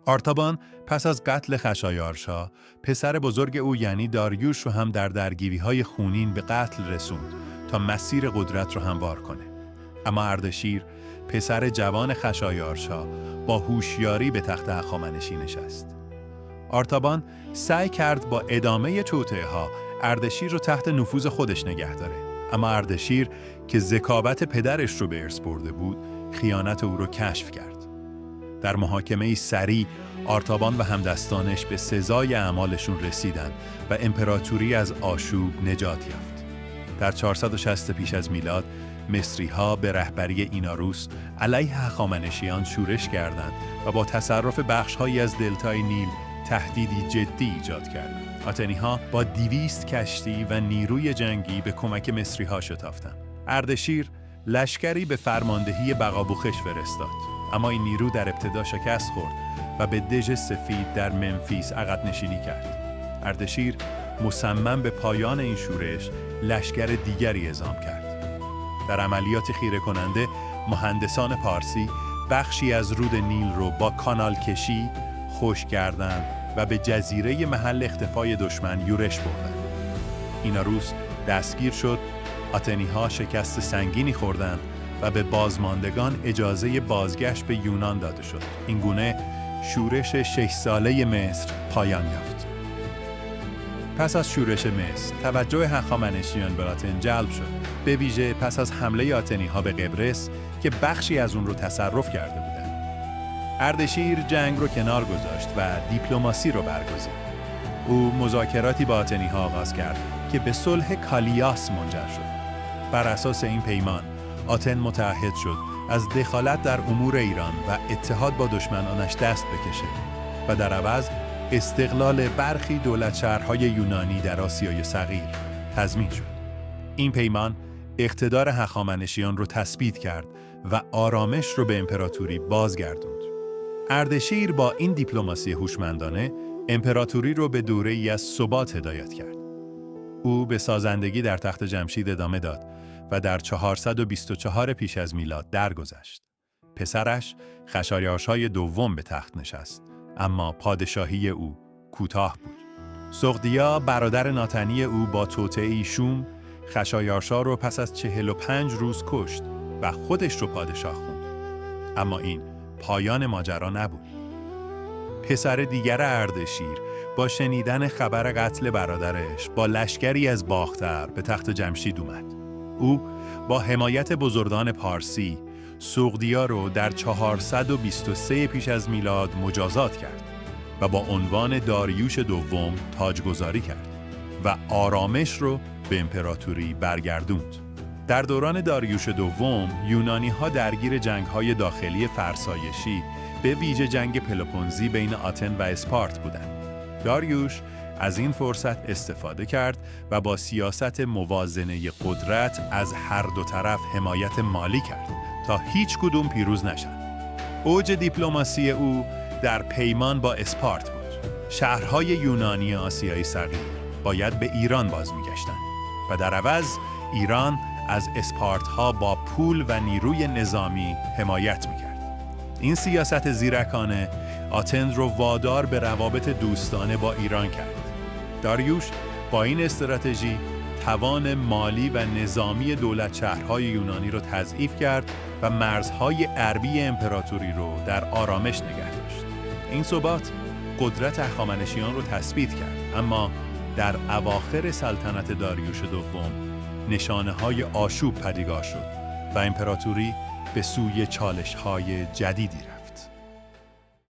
آرتابان پس از قتل خشایارشا، پسر بزرگ او یعنی داریوش رو هم در درگیری‌های خونین به قتل رسوند تا مسیر قدرت رو هموار کنه. اما اردشیر، پسر جوان خشایارشا، با هوشیاری به تخت هخامنشی نشست. آرتابان سعی کرد با ادامه توطئه‌ها اردشیر رو تحت نفوذ خودش نگه داره. اما اردشیر که ذکاوت پدرش رو به ارث برده بود، خیانت او رو کشف کرد. در محاکمه سریع، آرتابان و همدستانش به سزای اعمالشون رسیدند و امپراتوری از آشوب نجات یافت. در 460 پیش از میلاد، مصری‌ها به رهبری ایناروس علیه هخامنشیان شورش کردند و با تصرف بخش‌هایی از دلتای نیل تهدیدی جدی ایجاد کردند. آتنی‌ها با 200 کشتی و نیروی جنگی به کمک مصری‌ها شتافتند. اردشیر لشکری به فرماندهی بقابوخش فرستاد، اما این نیرو در ابتدا شکست خورد و به دژ سفید در منفیس عقب نشینی کرد. اردشیر مصمم به پایان این شورش لشکر دیگری اعزام کرد. در عملیات خیره کننده، مهندسان پارسی بخشی از رود نیل رو با کانال کشی خشک کردند و به جزیره محل اختفای دشمن یورش بردند. ایناروس دستگیر شد، آتنی‌ها شکست سنگینی خوردند و به بازماندگان اجازه بازگشت به یونان داده شد. این گونه شورش 6 ساله مصر پایان یافت. پس از شورش مصر، توجه هخامنشیان به آتن جلب شد، به ویژه پس از حمله آتنی‌ها به قبرس که بخشی از اون رو تصرف کرده بودند. اردشیر جنگ رو کنار گذاشت و دیپلماسی رو برگزید. او مذاکراتی با آتنی‌ها آغاز کرد که به صلح کالیاس منجر شد. بر اساس این پیمان، آتن متعهد شد از دخالت در امور ایران و اتحاد با دشمنانش دست بکشه و در عوض استقلال برخی دولت شهرهای یونانی در آسیای صغیر تضمین شد. این پیمان اقتدار هخامنشیان رو تثبیت کرد و آرامش رو به امپراتوری بازگردوند. اردشیر با این دیپلماسی هوشمندانه امپراتوری رو به دوره‌ای از ثبات هدایت کرد. او به سازندگی در تخت جمشید ادامه داد و در 424 پیش از میلاد درگذشت. پسرش خشایارشای دوم به تخت نشست، اما پادشاهی او کوتاه بود. سغدیا برادر ناتنی او با توطئه‌ای شوم خشایارشا رو پس از 45 روز کشت و خودش رو پادشاه خوند. اما این پایان ماجرا نبود. پسر دیگر اردشیر با شنیدن خبر قتل برادرش با لشکری از باختر به تخت جمشید اومد. او با حمایت بزرگان پارسی سغدیا رو در 423 پیش از میلاد مجازات کرد و با عنوان داریوش دوم تاجگذاری کرد و آرامش رو به امپراتوری برگردوند. در دوران داریوش دوم، یونانی‌ها درگیر جنگ‌های داخلی فرسایشی به ویژه جنگ پلوپونزی بین آتن و اسپارت بودند. داریوش از این فرصت استفاده کرد و با سیاست موازنه قدرت از هر دو طرف حمایت مالی کرد تا هیچ کدوم پیروز نشن. اوج دیپلماسی او در پیمان با اسپارت بود. شهرهای یونانی آسیای صغیر باید به ایران باز می‌گشتند و در عوض ایران از اسپارت‌ها با پول و نیروی نظامی حمایت می‌کرد. این سیاست زیرکانه آتن رو وادار به روابط دوستانه با ایران کرد. داریوش با این استراتژی توان مالی و نظامی دولت شهرهای یونانی رو تضعیف کرد و مرزهای غربی امپراتوری رو در آرامش نگه داشت. این ثبات قدرت هخامنشیان رو تثبیت کرد، اما در اواخر سلطنت داریوش دوم نشانه‌های آشوب پدیدار شد و امپراتوری به سوی چالش‌های جدیدی رفت.